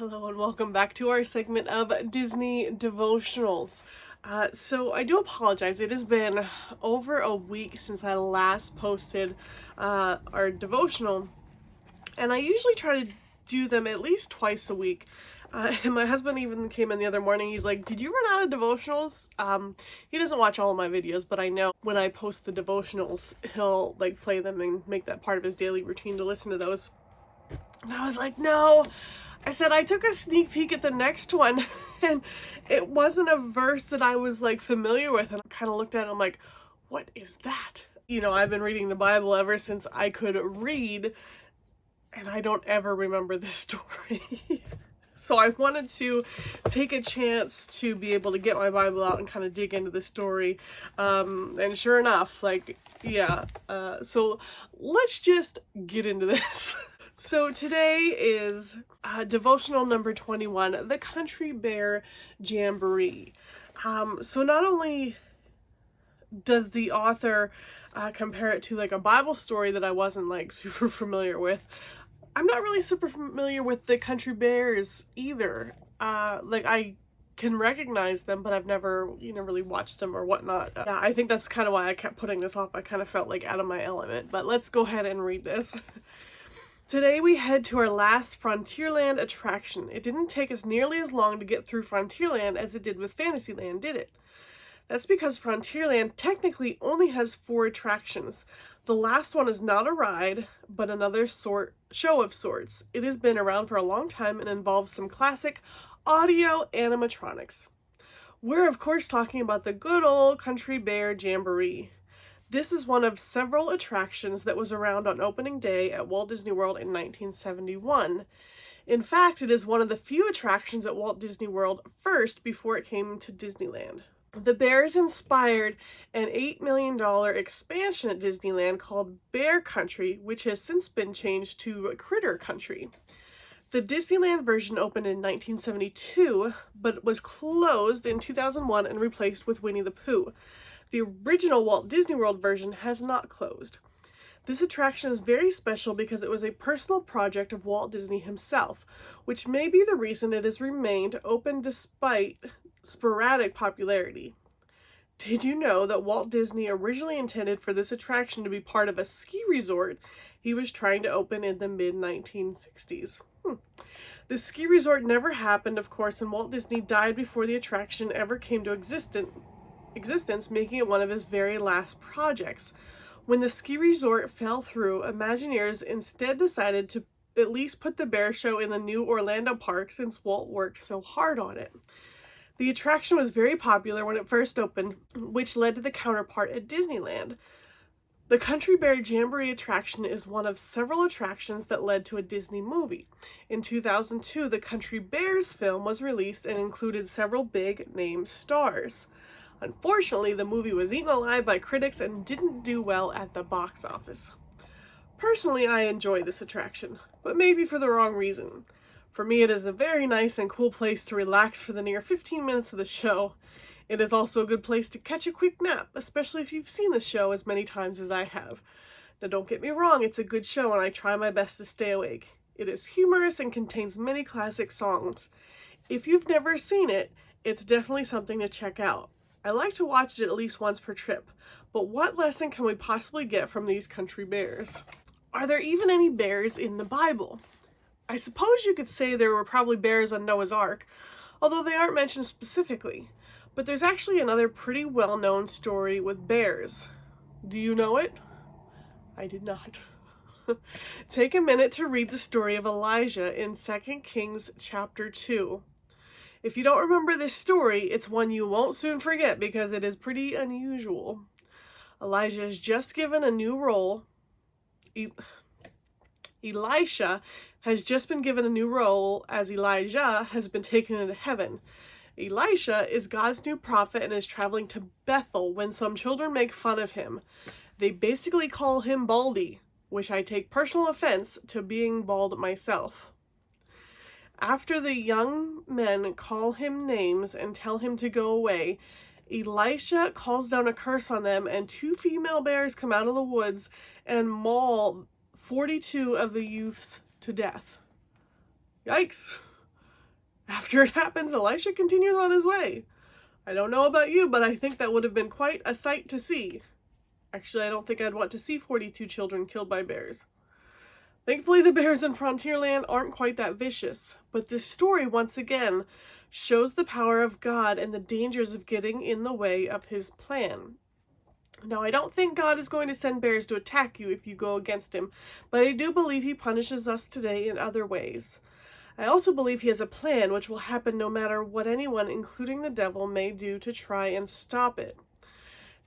Hello and welcome back to our segment of Disney devotionals. So I do apologize. It has been over a week since I last posted our devotional, and I usually try to do them at least twice a week. And my husband even came in the other morning. He's like, "Did you run out of devotionals?" He doesn't watch all of my videos, but I know when I post the devotionals, he'll like play them and make that part of his daily routine to listen to those. And I was like, no. I said I took a sneak peek at the next one and it wasn't a verse that I was like familiar with, and I kind of looked at it, I'm like, what is that? You know, I've been reading the Bible ever since I could read, and I don't ever remember this story. So I wanted to take a chance to be able to get my Bible out and kind of dig into the story. And sure enough, so let's just get into this. So today is devotional number 21, the Country Bear Jamboree. So not only does the author compare it to like a Bible story that I wasn't like super familiar with, I'm not really super familiar with the country bears either. I can recognize them, but I've never, really watched them or whatnot. Yeah, I think that's kind of why I kept putting this off. I kind of felt like out of my element, but let's go ahead and read this. Today we head to our last Frontierland attraction. It didn't take us nearly as long to get through Frontierland as it did with Fantasyland, did it? That's because Frontierland technically only has 4 attractions. The last one is not a ride, but another show of sorts. It has been around for a long time and involves some classic audio animatronics. We're of course talking about the good old Country Bear Jamboree. This is one of several attractions that was around on opening day at Walt Disney World in 1971. In fact, it is one of the few attractions at Walt Disney World first before it came to Disneyland. The Bears inspired an $8 million expansion at Disneyland called Bear Country, which has since been changed to Critter Country. The Disneyland version opened in 1972, but was closed in 2001 and replaced with Winnie the Pooh. The original Walt Disney World version has not closed. This attraction is very special because it was a personal project of Walt Disney himself, which may be the reason it has remained open despite sporadic popularity. Did you know that Walt Disney originally intended for this attraction to be part of a ski resort he was trying to open in the mid-1960s? The ski resort never happened, of course, and Walt Disney died before the attraction ever came to existence, making it one of his very last projects. When the ski resort fell through, Imagineers instead decided to at least put the Bear Show in the new Orlando park since Walt worked so hard on it. The attraction was very popular when it first opened, which led to the counterpart at Disneyland. The Country Bear Jamboree attraction is one of several attractions that led to a Disney movie. In 2002, the Country Bears film was released and included several big-name stars. Unfortunately, the movie was eaten alive by critics and didn't do well at the box office. Personally, I enjoy this attraction, but maybe for the wrong reason. For me, it is a very nice and cool place to relax for the near 15 minutes of the show. It is also a good place to catch a quick nap, especially if you've seen the show as many times as I have. Now, don't get me wrong, it's a good show and I try my best to stay awake. It is humorous and contains many classic songs. If you've never seen it, it's definitely something to check out. I like to watch it at least once per trip, but what lesson can we possibly get from these country bears? Are there even any bears in the Bible? I suppose you could say there were probably bears on Noah's Ark, although they aren't mentioned specifically. But there's actually another pretty well-known story with bears. Do you know it? I did not. Take a minute to read the story of Elijah in 2 Kings chapter 2. If you don't remember this story, it's one you won't soon forget because it is pretty unusual. Elijah has just given a new role. Elisha has just been given a new role as Elijah has been taken into heaven. Elisha is God's new prophet and is traveling to Bethel when some children make fun of him. They basically call him Baldy, which I take personal offense to being bald myself. After the young men call him names and tell him to go away, Elisha calls down a curse on them and 2 female bears come out of the woods and maul 42 of the youths to death. Yikes! After it happens, Elisha continues on his way. I don't know about you, but I think that would have been quite a sight to see. Actually, I don't think I'd want to see 42 children killed by bears. Thankfully, the bears in Frontierland aren't quite that vicious, but this story, once again, shows the power of God and the dangers of getting in the way of his plan. Now, I don't think God is going to send bears to attack you if you go against him, but I do believe he punishes us today in other ways. I also believe he has a plan which will happen no matter what anyone, including the devil, may do to try and stop it.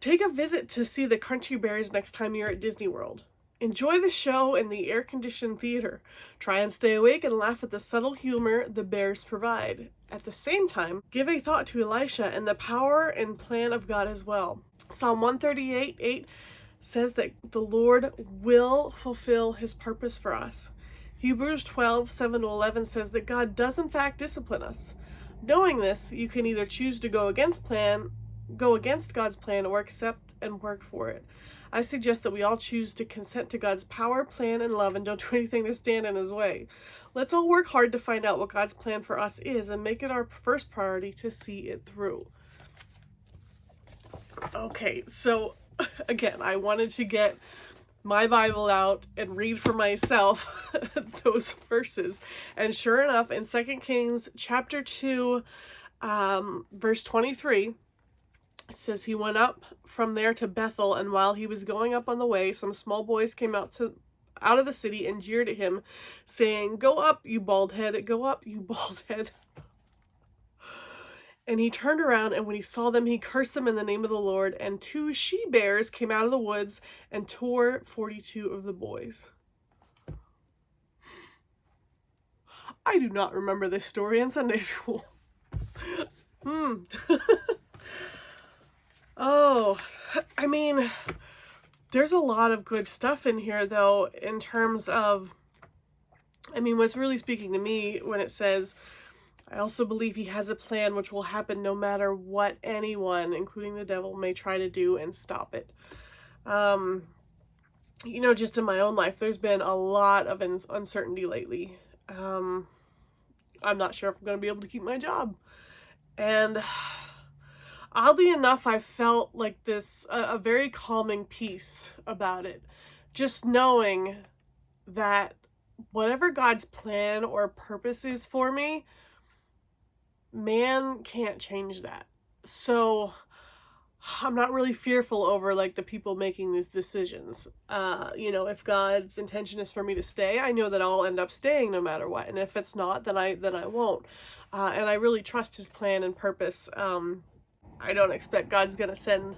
Take a visit to see the country bears next time you're at Disney World. Enjoy the show in the air-conditioned theater. Try and stay awake and laugh at the subtle humor the bears provide. At the same time, give a thought to Elisha and the power and plan of God as well. Psalm 138:8 says that the Lord will fulfill his purpose for us. Hebrews 12:7-11 says that God does in fact discipline us. Knowing this, you can either choose to go against God's plan or accept and work for it. I suggest that we all choose to consent to God's power, plan, and love and don't do anything to stand in his way. Let's all work hard to find out what God's plan for us is and make it our first priority to see it through. Okay, so again, I wanted to get my Bible out and read for myself those verses. And sure enough, in 2 Kings chapter 2, verse 23, it says, he went up from there to Bethel, and while he was going up on the way, some small boys came out of the city and jeered at him, saying, "Go up, you bald head, go up, you bald head." And he turned around, and when he saw them, he cursed them in the name of the Lord, and 2 she-bears came out of the woods and tore 42 of the boys. I do not remember this story in Sunday school. Oh, I mean, there's a lot of good stuff in here, though, in terms of, I mean, what's really speaking to me when it says, I also believe he has a plan which will happen no matter what anyone, including the devil, may try to do and stop it. You know, just in my own life, there's been a lot of uncertainty lately. I'm not sure if I'm going to be able to keep my job. And oddly enough, I felt like a very calming peace about it. Just knowing that whatever God's plan or purpose is for me, man can't change that. So I'm not really fearful over like the people making these decisions. You know, if God's intention is for me to stay, I know that I'll end up staying no matter what. And if it's not, then I won't. And I really trust his plan and purpose. I don't expect God's gonna send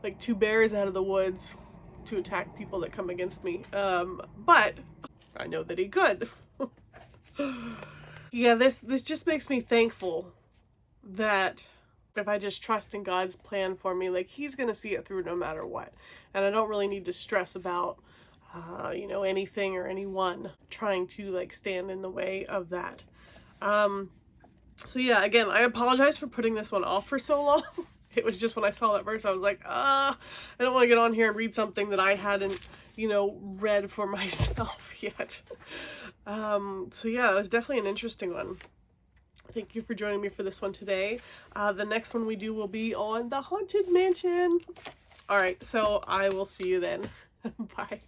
like 2 bears out of the woods to attack people that come against me. But I know that he could. Yeah, this just makes me thankful that if I just trust in God's plan for me, like he's gonna see it through no matter what. And I don't really need to stress about you know, anything or anyone trying to like stand in the way of that. So yeah, again, I apologize for putting this one off for so long. It was just when I saw that verse, I was like, I don't want to get on here and read something that I hadn't, you know, read for myself yet. So yeah, it was definitely an interesting one. Thank you for joining me for this one today. The next one we do will be on the Haunted Mansion. All right, so I will see you then. Bye.